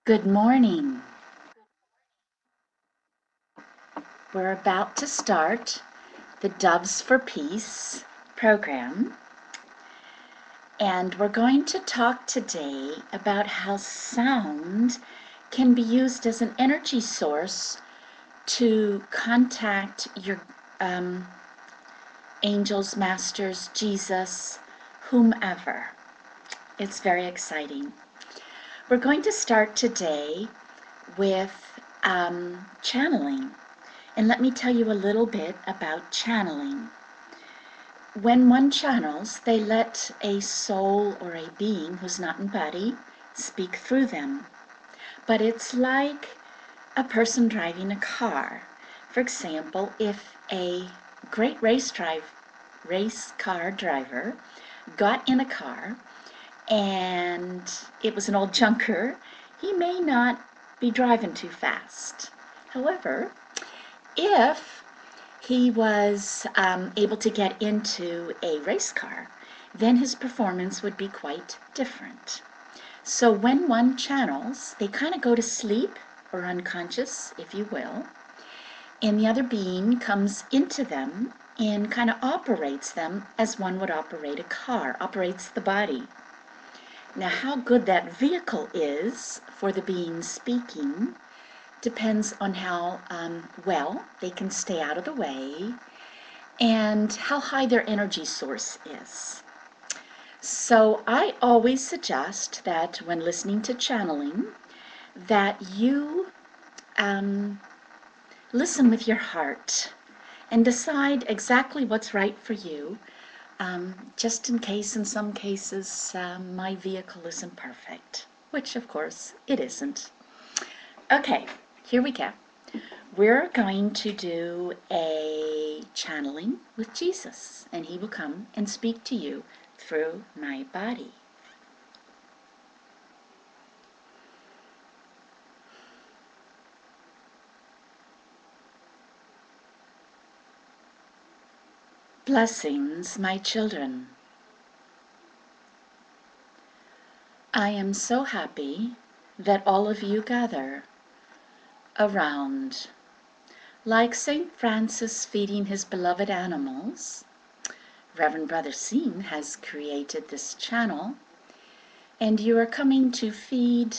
Good morning. We're about to start the Doves for Peace program, and we're going to talk today about how sound can be used as an energy source to contact your angels, masters, Jesus, whomever. It's very exciting. We're going to start today with channeling. And let me tell you a little bit about channeling. When one channels, they let a soul or a being who's not in body speak through them. But it's like a person driving a car. For example, if a great race car driver got in a car and it was an old junker, he may not be driving too fast. However, if he was able to get into a race car, then his performance would be quite different. So when one channels, they kind of go to sleep or unconscious, if you will, and the other being comes into them and kind of operates them as one would operate a car, operates the body. Now, how good that vehicle is for the being speaking depends on how well they can stay out of the way and how high their energy source is. So I always suggest that when listening to channeling, that you listen with your heart and decide exactly what's right for you, just in case in some cases my vehicle isn't perfect, which of course it isn't. Okay. Here we go. We're going to do a channeling with Jesus, and he will come and speak to you through my body. Blessings, my children. I am so happy that all of you gather around. Like St. Francis feeding his beloved animals, Reverend Brother Sean has created this channel, and you are coming to feed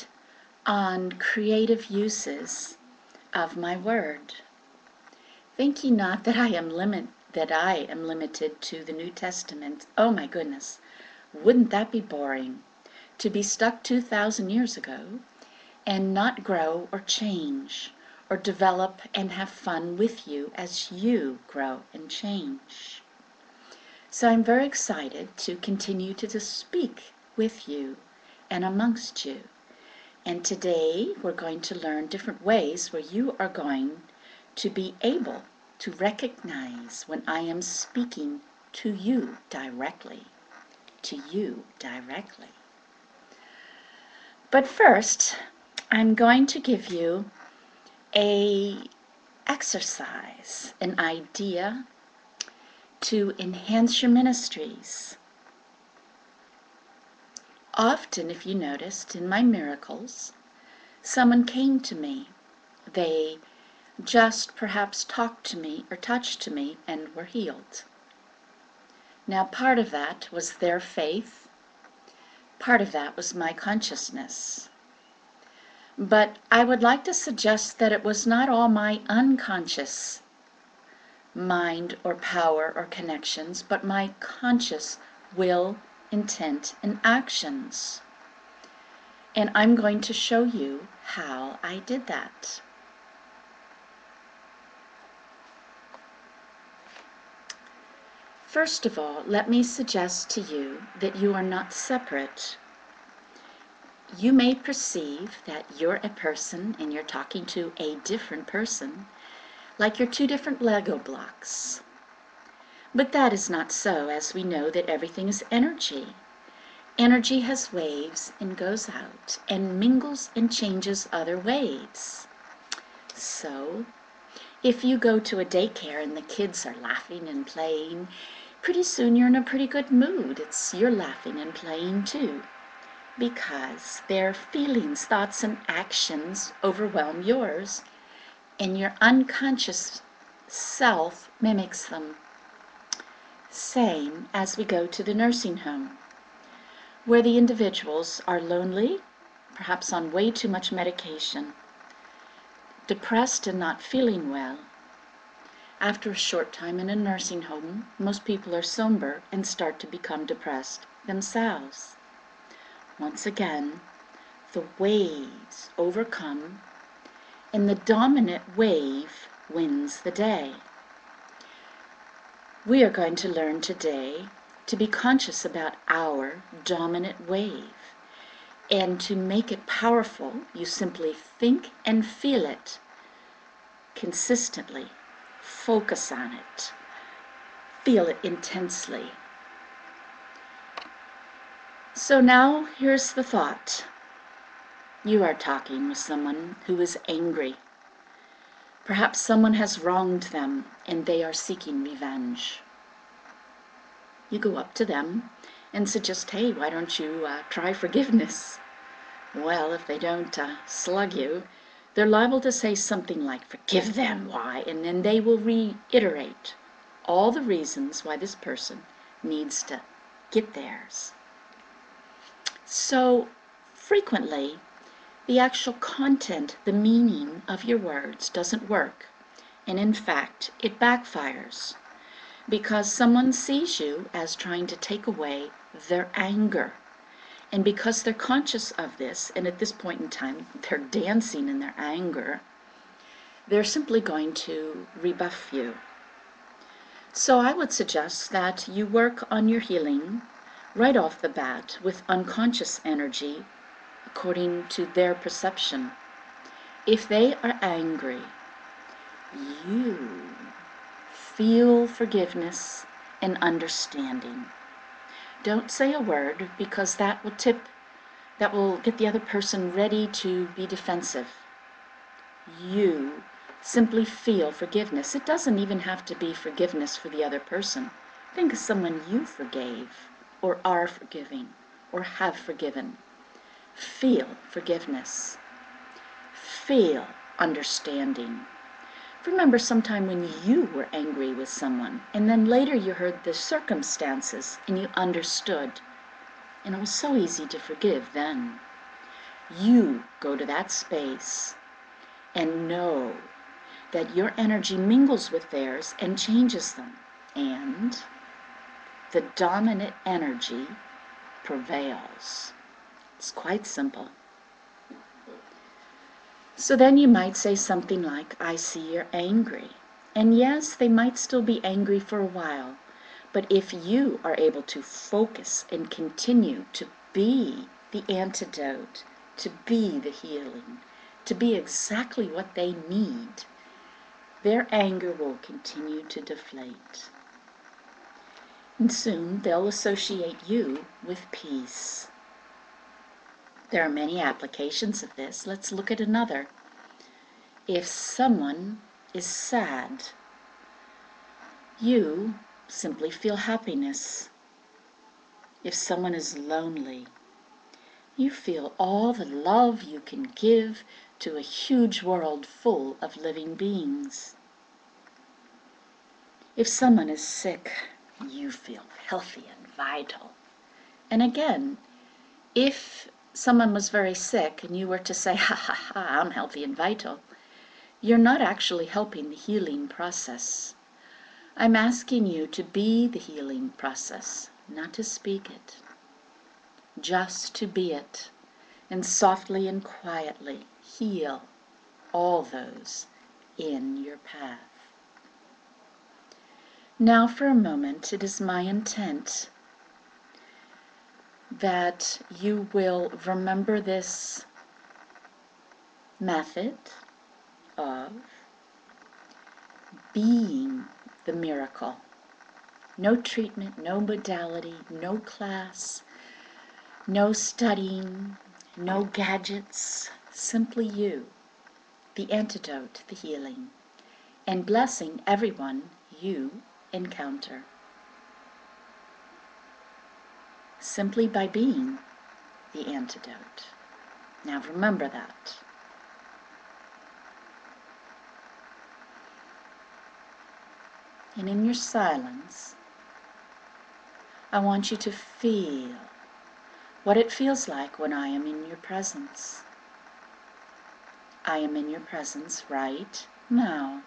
on creative uses of my word. Think ye not that I am limited to the New Testament. Oh my goodness, wouldn't that be boring? To be stuck 2,000 years ago and not grow or change or develop and have fun with you as you grow and change. So I'm very excited to continue to speak with you and amongst you. And today we're going to learn different ways where you are going to be able to recognize when I am speaking to you directly. To you directly. But first, I'm going to give you an exercise, an idea to enhance your ministries. Often, if you noticed, in my miracles, someone came to me. They just perhaps talked to me or touched to me and were healed. Now, part of that was their faith. Part of that was my consciousness. But I would like to suggest that it was not all my unconscious mind or power or connections, but my conscious will, intent, and actions. And I'm going to show you how I did that. First of all, let me suggest to you that you are not separate. You may perceive that you're a person and you're talking to a different person, like you're two different Lego blocks. But that is not so, as we know that everything is energy. Energy has waves and goes out and mingles and changes other ways. So, if you go to a daycare and the kids are laughing and playing, pretty soon you're in a pretty good mood. You're laughing and playing too. because their feelings, thoughts, and actions overwhelm yours, and your unconscious self mimics them. Same as we go to the nursing home, where the individuals are lonely, perhaps on way too much medication, depressed and not feeling well. After a short time in a nursing home, most people are somber and start to become depressed themselves. Once again, the waves overcome, and the dominant wave wins the day. We are going to learn today to be conscious about our dominant wave. And to make it powerful, you simply think and feel it consistently. Focus on it. Feel it intensely. So now here's the thought. You are talking with someone who is angry. Perhaps someone has wronged them and they are seeking revenge. You go up to them and suggest, hey, why don't you try forgiveness? Well, if they don't slug you, they're liable to say something like, forgive them, why? And then they will reiterate all the reasons why this person needs to get theirs. So frequently, the actual content, the meaning of your words doesn't work. And in fact, it backfires because someone sees you as trying to take away their anger. And because they're conscious of this, and at this point in time, they're dancing in their anger, they're simply going to rebuff you. So I would suggest that you work on your healing right off the bat with unconscious energy according to their perception. If they are angry, you feel forgiveness and understanding. Don't say a word, because that will get the other person ready to be defensive. You simply feel forgiveness. It doesn't even have to be forgiveness for the other person. Think of someone you forgave, or are forgiving, or have forgiven. Feel forgiveness. Feel understanding. Remember sometime when you were angry with someone, and then later you heard the circumstances and you understood. And it was so easy to forgive then. You go to that space and know that your energy mingles with theirs and changes them. And the dominant energy prevails. It's quite simple. So then you might say something like, I see you're angry. And yes, they might still be angry for a while, but if you are able to focus and continue to be the antidote, to be the healing, to be exactly what they need, their anger will continue to deflate. And soon they'll associate you with peace. There are many applications of this. Let's look at another. If someone is sad, you simply feel happiness. If someone is lonely, you feel all the love you can give to a huge world full of living beings. If someone is sick, you feel healthy and vital. And again, if someone was very sick and you were to say, ha ha ha, I'm healthy and vital, you're not actually helping the healing process. I'm asking you to be the healing process, not to speak it, just to be it, and softly and quietly heal all those in your path. Now for a moment, it is my intent that you will remember this method of being the miracle. No treatment, no modality, no class, no studying, no gadgets, simply you, the antidote, the healing, and blessing everyone you encounter. Simply by being. the antidote. Now remember that. And in your silence, I want you to feel what it feels like when I am in your presence. I am in your presence right now.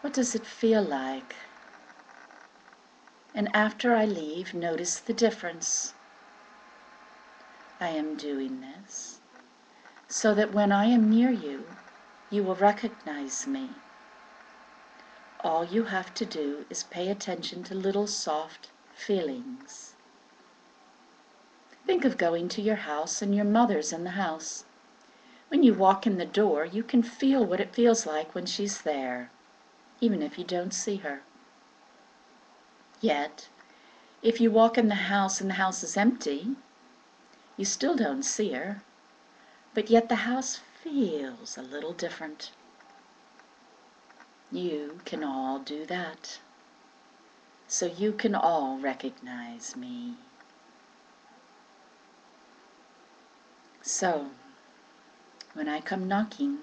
What does it feel like? And after I leave, notice the difference. I am doing this so that when I am near you, you will recognize me. All you have to do is pay attention to little soft feelings. Think of going to your house and your mother's in the house. When you walk in the door, you can feel what it feels like when she's there, even if you don't see her. Yet, if you walk in the house and the house is empty, you still don't see her, but yet the house feels a little different. You can all do that, so you can all recognize me. So, when I come knocking,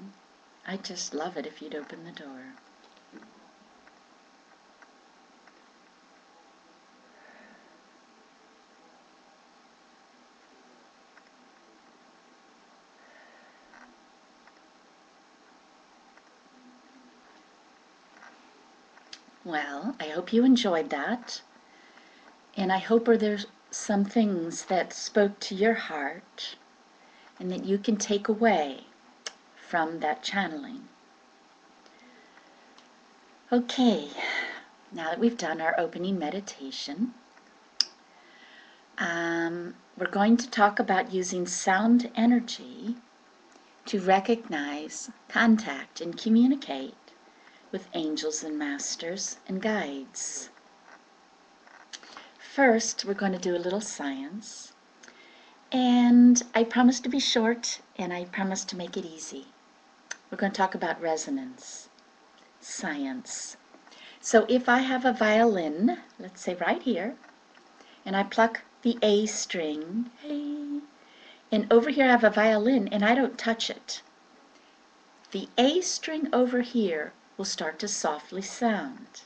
I just love it if you'd open the door. Well, I hope you enjoyed that, and I hope there's some things that spoke to your heart and that you can take away from that channeling. Okay, now that we've done our opening meditation, we're going to talk about using sound energy to recognize, contact, and communicate with angels and masters and guides. First, we're going to do a little science, and I promise to be short, and I promise to make it easy. We're going to talk about resonance, science. So if I have a violin, let's say right here, and I pluck the A string, hey, and over here I have a violin, and I don't touch it, the A string over here will start to softly sound.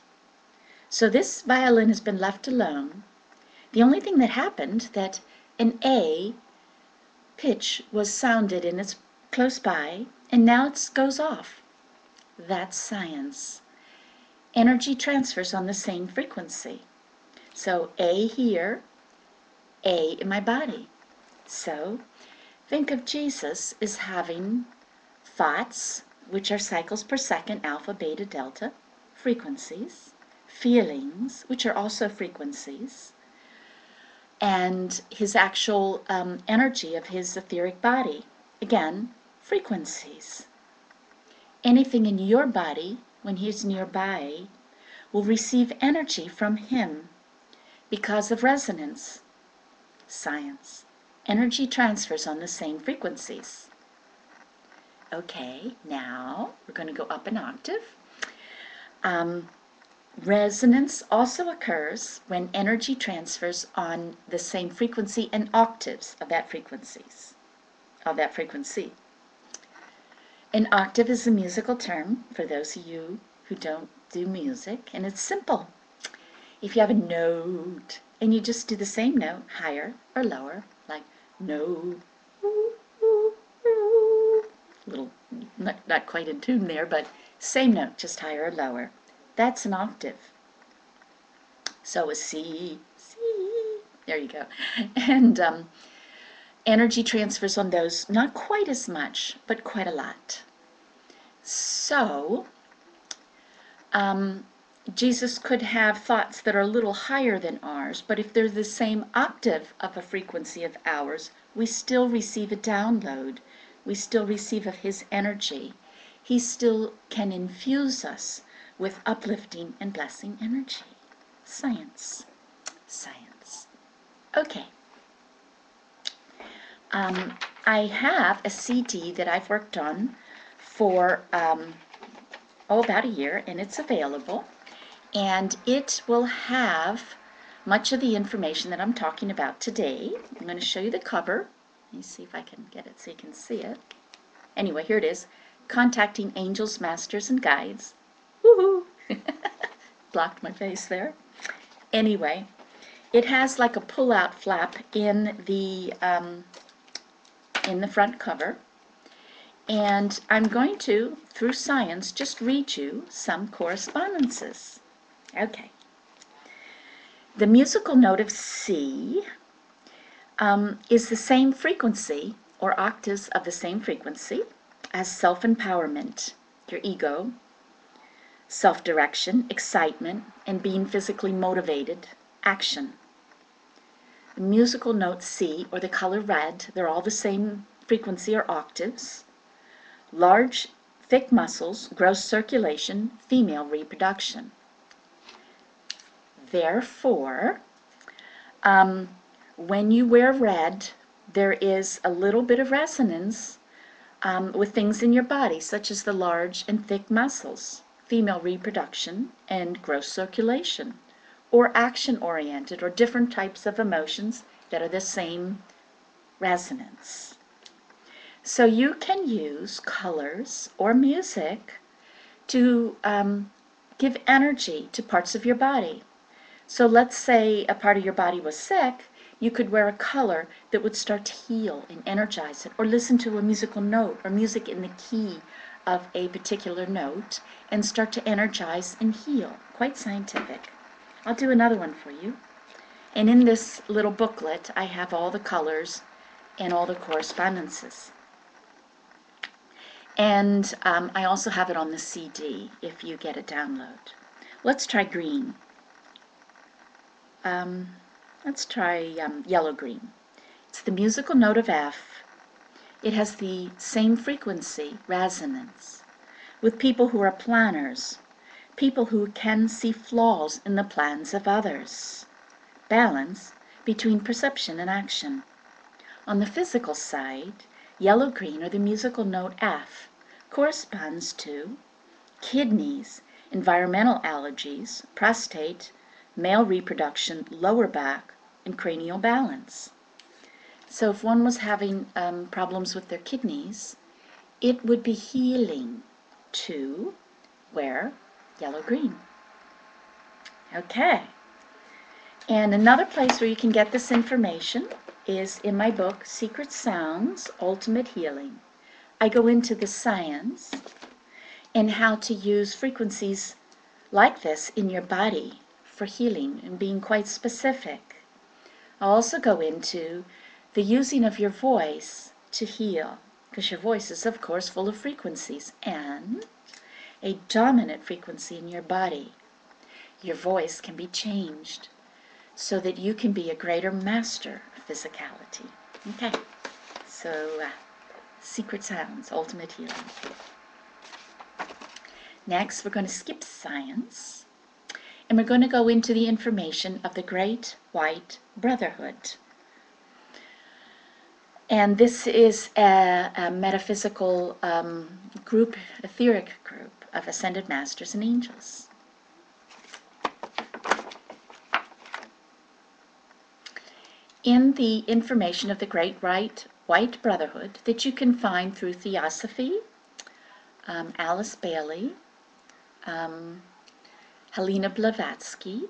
So this violin has been left alone. The only thing that happened, that an A pitch was sounded and it's close by, and now it goes off. That's science. Energy transfers on the same frequency. So A here, A in my body. So think of Jesus as having thoughts, which are cycles per second, alpha, beta, delta, frequencies, feelings, which are also frequencies, and his actual energy of his etheric body, again, frequencies. Anything in your body, when he's nearby, will receive energy from him because of resonance, science. Energy transfers on the same frequencies. Okay, now we're going to go up an octave. Resonance also occurs when energy transfers on the same frequency and octaves of that frequency. An octave is a musical term for those of you who don't do music, and it's simple. If you have a note and you just do the same note higher or lower, like no, little not quite in tune there, but same note, just higher or lower. That's an octave. So a C, there you go. And energy transfers on those, not quite as much, but quite a lot. So Jesus could have thoughts that are a little higher than ours, but if they're the same octave of a frequency of ours, we still receive a download. We still receive of his energy. He still can infuse us with uplifting and blessing energy. Science. Science. Okay. I have a CD that I've worked on for about a year, and it's available. And it will have much of the information that I'm talking about today. I'm going to show you the cover. Let me see if I can get it so you can see it. Anyway, here it is. Contacting Angels, Masters, and Guides. Woohoo! Blocked my face there. Anyway, it has like a pull-out flap in the front cover. And I'm going to, through science, just read you some correspondences. Okay. The musical note of C is the same frequency, or octaves of the same frequency, as self-empowerment, your ego, self-direction, excitement, and being physically motivated, action. The musical note C, or the color red, they're all the same frequency or octaves. Large, thick muscles, gross circulation, female reproduction. Therefore, when you wear red, there is a little bit of resonance with things in your body, such as the large and thick muscles, female reproduction, and gross circulation, or action-oriented, or different types of emotions that are the same resonance. So you can use colors or music to give energy to parts of your body. So let's say a part of your body was sick, you could wear a color that would start to heal and energize it, or listen to a musical note or music in the key of a particular note and start to energize and heal. Quite scientific. I'll do another one for you. And in this little booklet, I have all the colors and all the correspondences. And I also have it on the CD if you get a download. Let's try green. Let's try yellow-green. It's the musical note of F. It has the same frequency, resonance, with people who are planners, people who can see flaws in the plans of others. Balance between perception and action. On the physical side, yellow-green, or the musical note F, corresponds to kidneys, environmental allergies, prostate, male reproduction, lower back, and cranial balance. So if one was having problems with their kidneys, it would be healing to wear yellow-green. Okay. And another place where you can get this information is in my book, Secret Sounds, Ultimate Healing. I go into the science and how to use frequencies like this in your body for healing and being quite specific. I also go into the using of your voice to heal, because your voice is, of course, full of frequencies, and a dominant frequency in your body. Your voice can be changed so that you can be a greater master of physicality. Okay, so Secret Sounds, Ultimate Healing. Next, we're going to skip science, and we're going to go into the information of the Great White Brotherhood. And this is a metaphysical group, etheric group of ascended masters and angels. In the information of the Great White Brotherhood that you can find through Theosophy, Alice Bailey, Helena Blavatsky,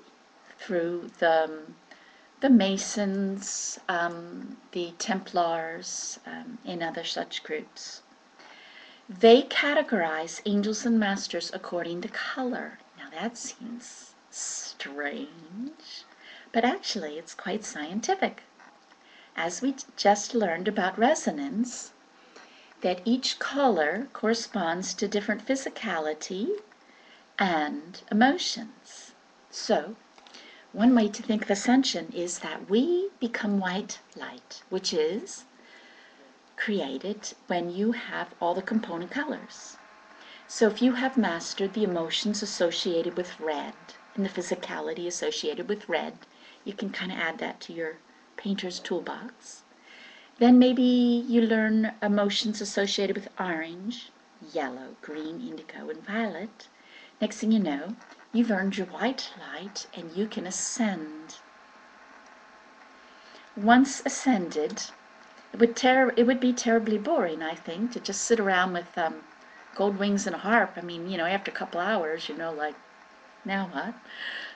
through the Masons, the Templars, and other such groups. They categorize angels and masters according to color. Now that seems strange, but actually it's quite scientific. As we just learned about resonance, that each color corresponds to different physicality and emotions. So, one way to think of ascension is that we become white light, which is created when you have all the component colors. So if you have mastered the emotions associated with red and the physicality associated with red, you can kind of add that to your painter's toolbox. Then maybe you learn emotions associated with orange, yellow, green, indigo, and violet. Next thing you know, you've earned your white light and you can ascend once ascended, it would be terribly boring, I think, to just sit around with gold wings and a harp. I mean, after a couple hours, like, now what?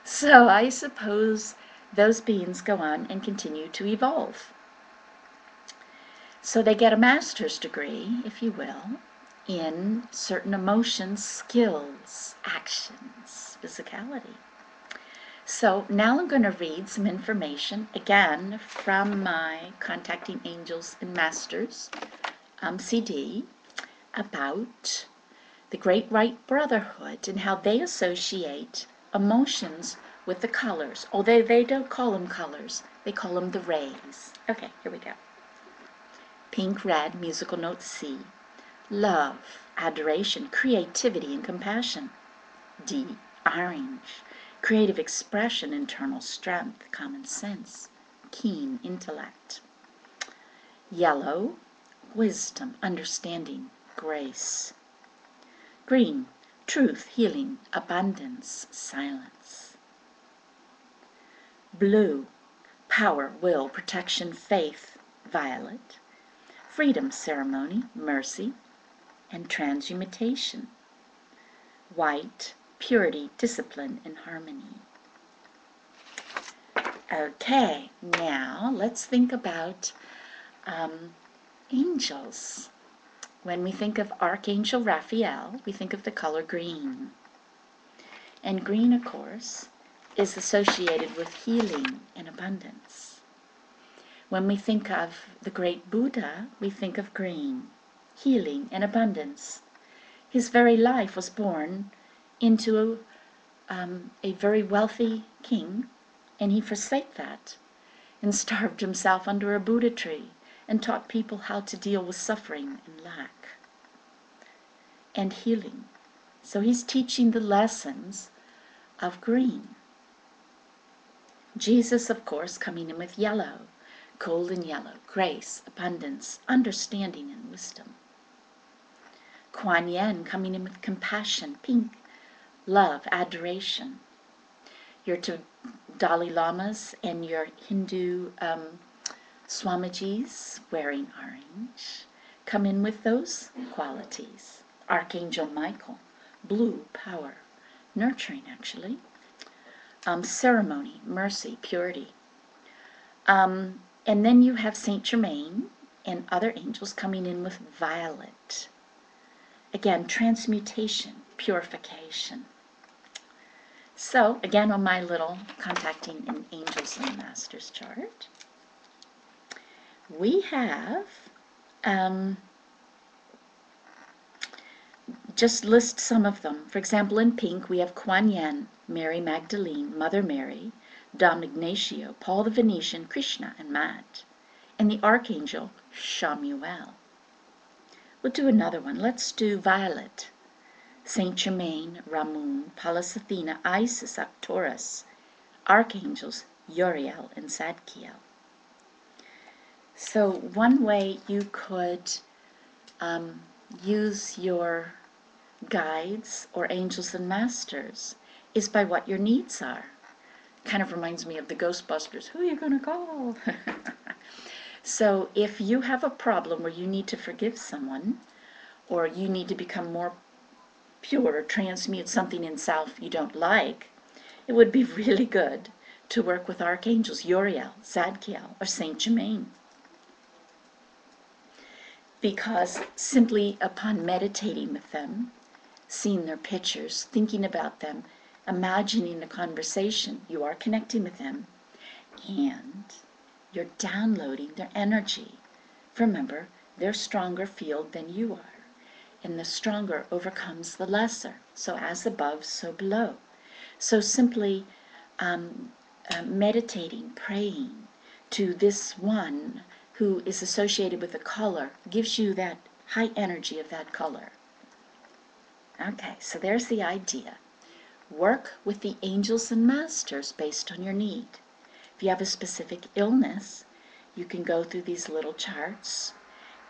So I suppose those beings go on and continue to evolve. So they get a master's degree, if you will, in certain emotions, skills, actions, physicality. So now I'm going to read some information, again, from my Contacting Angels and Masters CD about the Great White Brotherhood and how they associate emotions with the colors. Although they don't call them colors, they call them the rays. Okay, here we go. Pink, red, musical note C. Love, adoration, creativity, and compassion. D, orange, creative expression, internal strength, common sense, keen intellect. Yellow, wisdom, understanding, grace. Green, truth, healing, abundance, silence. Blue, power, will, protection, faith, violet. Freedom, ceremony, mercy, and transmutation. White, purity, discipline, and harmony. Okay, now let's think about angels. When we think of Archangel Raphael, we think of the color green. And green, of course, is associated with healing and abundance. When we think of the great Buddha, we think of green, healing and abundance. His very life was born into a very wealthy king, and he forsake that and starved himself under a Buddha tree and taught people how to deal with suffering and lack and healing. So he's teaching the lessons of green. Jesus, of course, coming in with yellow, golden yellow, grace, abundance, understanding, and wisdom. Kuan Yin coming in with compassion, pink, love, adoration. Your Dalai Lamas and your Hindu Swamijis wearing orange come in with those qualities. Archangel Michael, blue, power, nurturing actually. Ceremony, mercy, purity. And then you have Saint Germain and other angels coming in with violet. Again, transmutation, purification. So, again, on my little Contacting in Angels and Masters chart, we have, just list some of them. For example, in pink, we have Kuan Yin, Mary Magdalene, Mother Mary, Dom Ignacio, Paul the Venetian, Krishna, and Matt. And the Archangel, Shamuel. We'll do another one. Let's do violet. Saint Germain, Ramun, Pallas Athena, Isis, Arcturus, Archangels, Uriel, and Zadkiel. So one way you could use your guides or angels and masters is by what your needs are. Kind of reminds me of the Ghostbusters. Who are you going to call? So if you have a problem where you need to forgive someone, or you need to become more pure or transmute something in self you don't like, it would be really good to work with archangels Uriel, Zadkiel, or Saint Germain. Because simply upon meditating with them, seeing their pictures, thinking about them, imagining the conversation, you are connecting with them, and you're downloading their energy. Remember, they're stronger field than you are, and the stronger overcomes the lesser. So as above, so below. So simply meditating, praying to this one who is associated with a color gives you that high energy of that color. Okay, so there's the idea. Work with the angels and masters based on your need. If you have a specific illness, you can go through these little charts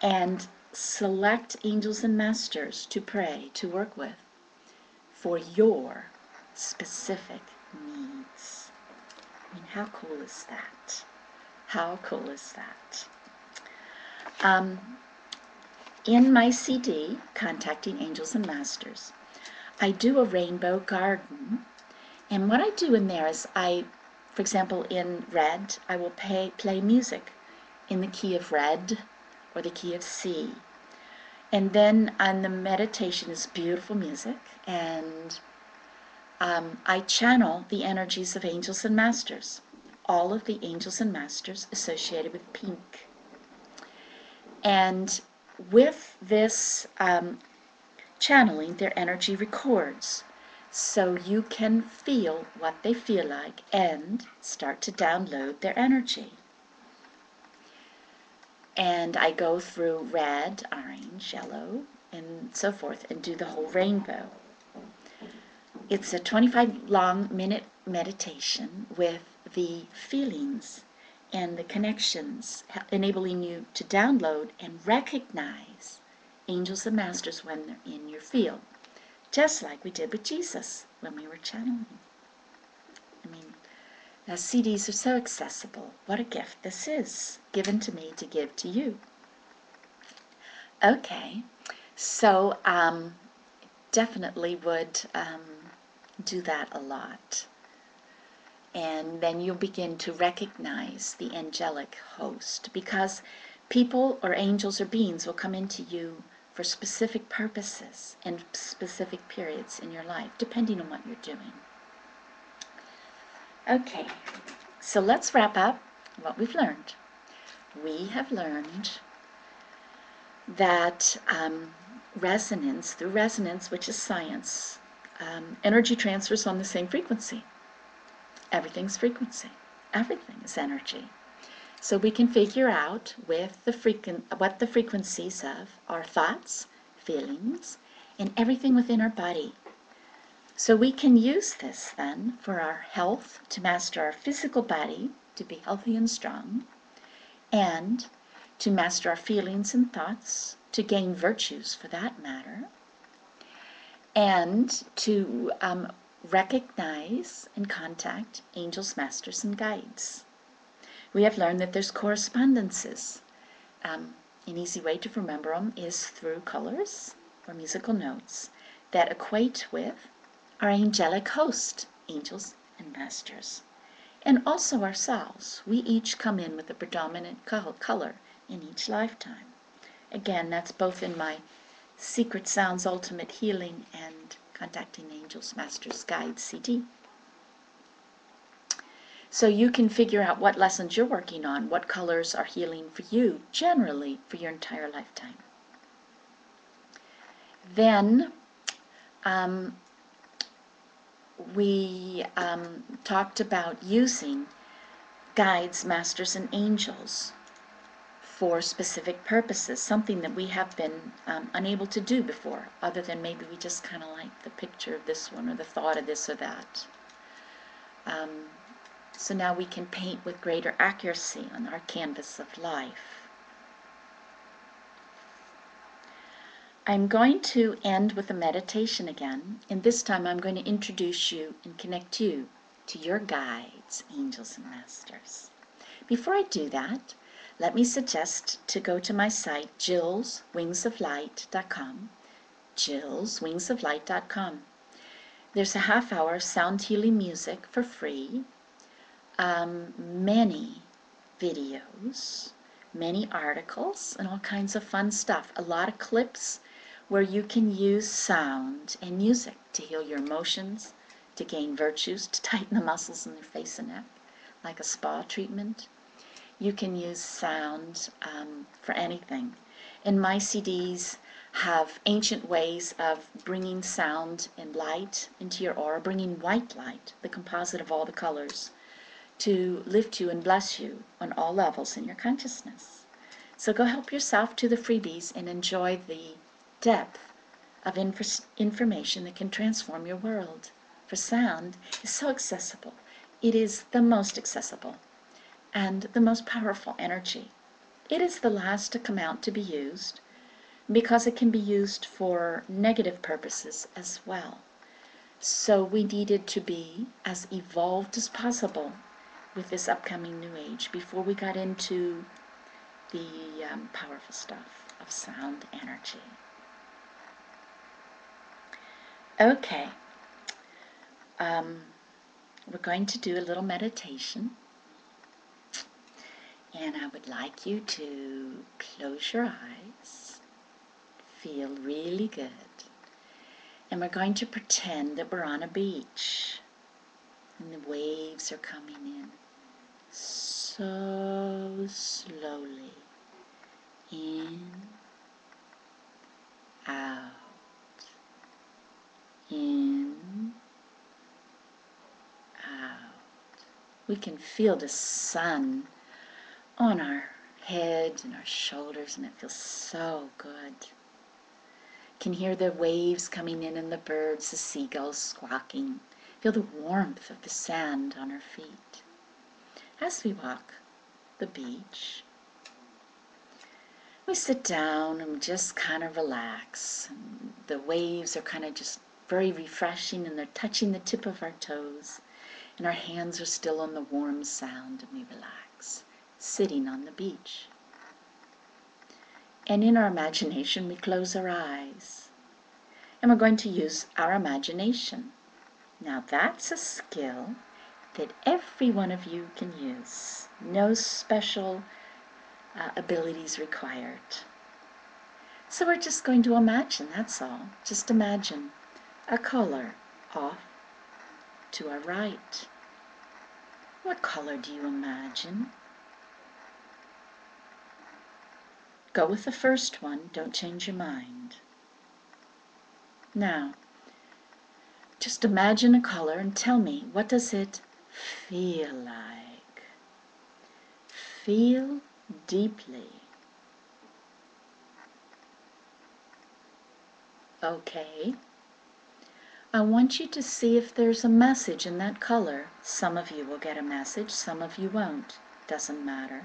and select angels and masters to pray, to work with, for your specific needs. I mean, how cool is that? How cool is that? In my CD, Contacting Angels and Masters, I do a rainbow garden. And what I do in there is for example, in red, I will play music in the key of red or the key of C. And then on the meditation is beautiful music, and I channel the energies of angels and masters, all of the angels and masters associated with pink. And with this channeling, their energy records, so you can feel what they feel like and start to download their energy. And I go through red, orange, yellow, and so forth, and do the whole rainbow. It's a 25-minute meditation with the feelings and the connections, enabling you to download and recognize angels and masters when they're in your field, just like we did with Jesus when we were channeling. I mean, now CDs are so accessible. What a gift this is, given to me to give to you. Okay, so definitely would do that a lot. And then you'll begin to recognize the angelic host, because people or angels or beings will come into you for specific purposes and specific periods in your life, depending on what you're doing. Okay, so let's wrap up what we've learned. We have learned that resonance, through resonance, which is science, energy transfers on the same frequency. Everything's frequency. Everything is energy. So we can figure out with what the frequencies of our thoughts, feelings, and everything within our body. So we can use this then for our health, to master our physical body, to be healthy and strong, and to master our feelings and thoughts, to gain virtues for that matter, and to recognize and contact angels, masters, and guides. We have learned that there's correspondences. An easy way to remember them is through colors or musical notes that equate with our angelic host, angels and masters, and also ourselves. We each come in with a predominant color in each lifetime. Again, that's both in my Secret Sounds Ultimate Healing and Contacting Angels, Masters, Guides CD. So you can figure out what lessons you're working on, what colors are healing for you, generally for your entire lifetime. Then we talked about using guides, masters, and angels for specific purposes, something that we have been unable to do before, other than maybe we just kind of like the picture of this one or the thought of this or that. So now we can paint with greater accuracy on our canvas of life. I'm going to end with a meditation again, and this time I'm going to introduce you and connect you to your guides, angels, and masters. Before I do that, let me suggest to go to my site, jillswingsoflight.com, jillswingsoflight.com. There's a half-hour sound healing music for free, many videos, many articles, and all kinds of fun stuff. A lot of clips where you can use sound and music to heal your emotions, to gain virtues, to tighten the muscles in your face and neck, like a spa treatment. You can use sound for anything. And my CDs have ancient ways of bringing sound and light into your aura, bringing white light, the composite of all the colors, to lift you and bless you on all levels in your consciousness. So go help yourself to the freebies and enjoy the depth of information that can transform your world. For sound is so accessible. It is the most accessible and the most powerful energy. It is the last to come out to be used because it can be used for negative purposes as well. So we needed to be as evolved as possible with this upcoming New Age before we got into the powerful stuff of sound energy. Okay, we're going to do a little meditation, and I would like you to close your eyes, feel really good, and we're going to pretend that we're on a beach, and the waves are coming in so slowly, in, out, in, out. We can feel the sun on our head and our shoulders, and it feels so good. Can hear the waves coming in and the birds, the seagulls squawking. Feel the warmth of the sand on our feet as we walk the beach. We sit down and just kind of relax. And the waves are kind of just very refreshing, and they're touching the tip of our toes, and our hands are still on the warm sound, and we relax, sitting on the beach. And in our imagination, we close our eyes, and we're going to use our imagination. Now that's a skill that every one of you can use. No special abilities required. So we're just going to imagine, that's all. Just imagine a color off to our right. What color do you imagine? Go with the first one, don't change your mind. Now, just imagine a color and tell me, what does it feel like? Feel deeply. Okay. I want you to see if there's a message in that color. Some of you will get a message, some of you won't. Doesn't matter.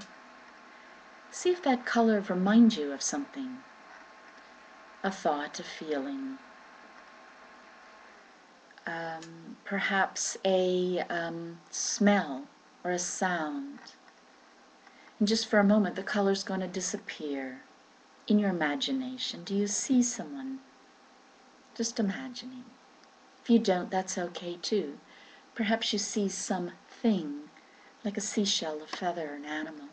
See if that color reminds you of something. A thought, a feeling. Perhaps a smell or a sound. And just for a moment, the color's going to disappear in your imagination. Do you see someone? Just imagining. If you don't, that's okay too. Perhaps you see something, like a seashell, a feather, an animal.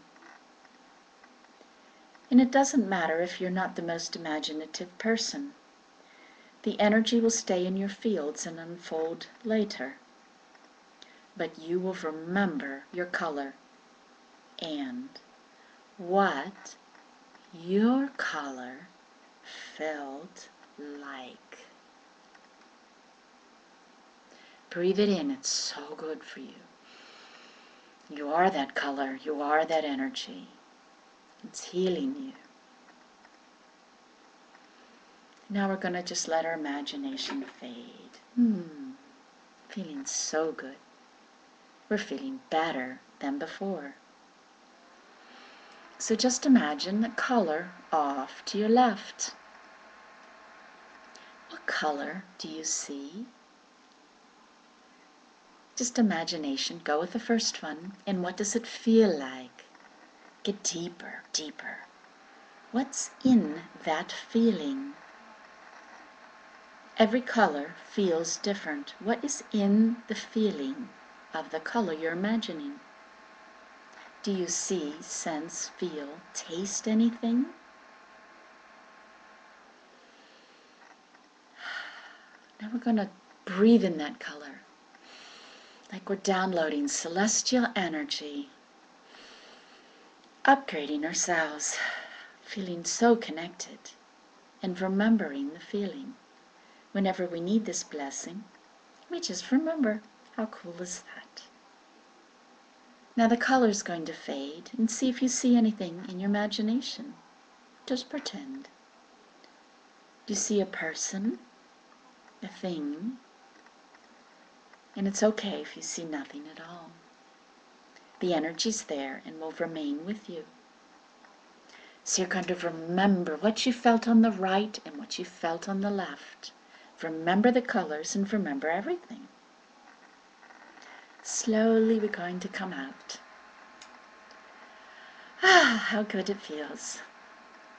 And it doesn't matter if you're not the most imaginative person. The energy will stay in your fields and unfold later. But you will remember your color and what your color felt like. Breathe it in. It's so good for you. You are that color. You are that energy. It's healing you. Now we're going to just let our imagination fade. Feeling so good. We're feeling better than before. So just imagine the color off to your left. What color do you see? Just imagination. Go with the first one. And what does it feel like? Get deeper, deeper. What's in that feeling? Every color feels different. What is in the feeling of the color you're imagining? Do you see, sense, feel, taste anything? Now we're going to breathe in that color, like we're downloading celestial energy, upgrading ourselves, feeling so connected, and remembering the feeling. Whenever we need this blessing, we just remember. How cool is that? Now the color's going to fade, and see if you see anything in your imagination. Just pretend. Do you see a person? A thing? And it's okay if you see nothing at all. The energy's there and will remain with you. So you're going to remember what you felt on the right and what you felt on the left. Remember the colors and remember everything. Slowly we're going to come out. Ah, how good it feels.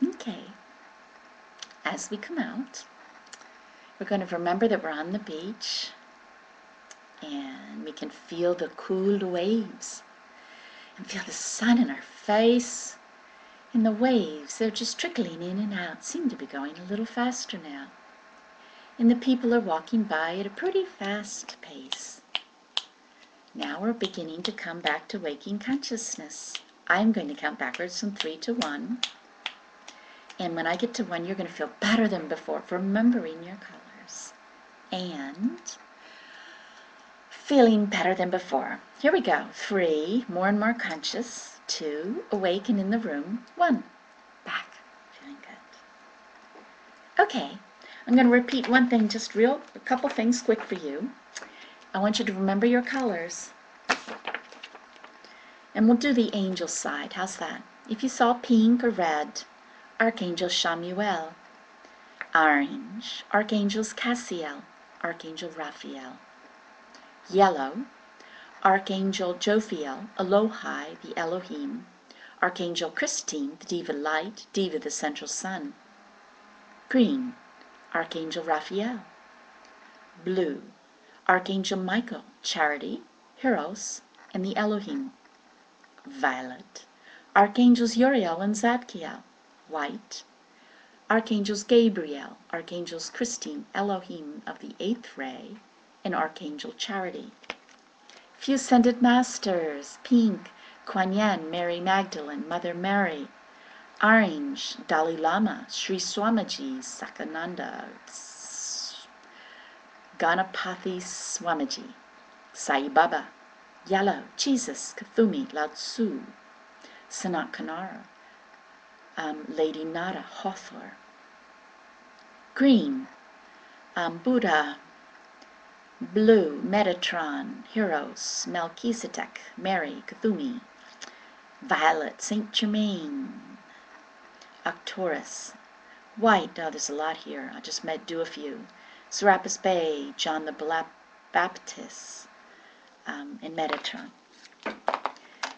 Okay. As we come out, we're going to remember that we're on the beach and we can feel the cool waves and feel the sun in our face. And the waves, they're just trickling in and out, seem to be going a little faster now. And the people are walking by at a pretty fast pace. Now we're beginning to come back to waking consciousness. I'm going to count backwards from 3 to 1. And when I get to 1, you're going to feel better than before for remembering your colors. And feeling better than before. Here we go. 3, more and more conscious. 2, awake and in the room. 1, back, feeling good. Okay, I'm going to repeat one thing, just a couple things quick for you. I want you to remember your colors. And we'll do the angel side. How's that? If you saw pink or red, Archangel Chamuel. Orange, Archangels Cassiel, Archangel Raphael. Yellow, Archangel Jophiel, Elohai, the Elohim. Archangel Christine, the Diva Light, Diva the Central Sun. Green, Archangel Raphael. Blue, Archangel Michael, Charity, Hieros, and the Elohim. Violet, Archangels Uriel and Zadkiel. White, Archangels Gabriel, Archangels Christine, Elohim of the 8th ray, and Archangel Charity. Few Ascended Masters, pink, Kuan Yin, Mary Magdalene, Mother Mary. Orange, Dalai Lama, Sri Swamiji, Sakananda, Ganapathy Swamiji, Sai Baba. Yellow, Jesus, Kathumi, Lao Tzu, Sanat Kanara, Lady Nada, Hathor. Green, Buddha. Blue, Metatron, Hieros, Melchizedek, Mary, Kathumi. Violet, Saint Germain, Arcturus. White, oh, there's a lot here. I'll just do a few. Serapis Bey, John the Baptist, and Metatron.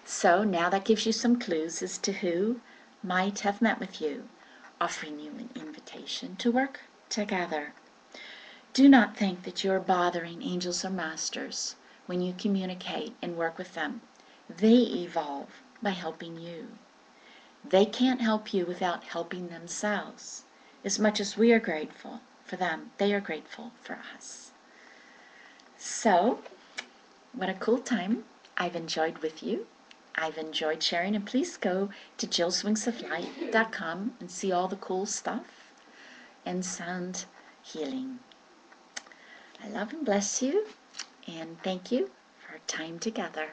So now that gives you some clues as to who might have met with you, offering you an invitation to work together. Do not think that you're bothering angels or masters when you communicate and work with them. They evolve by helping you. They can't help you without helping themselves. As much as we are grateful for them, they are grateful for us. So, what a cool time I've enjoyed with you. I've enjoyed sharing, and please go to jillswingsoflight.com and see all the cool stuff and sound healing. I love and bless you, and thank you for our time together.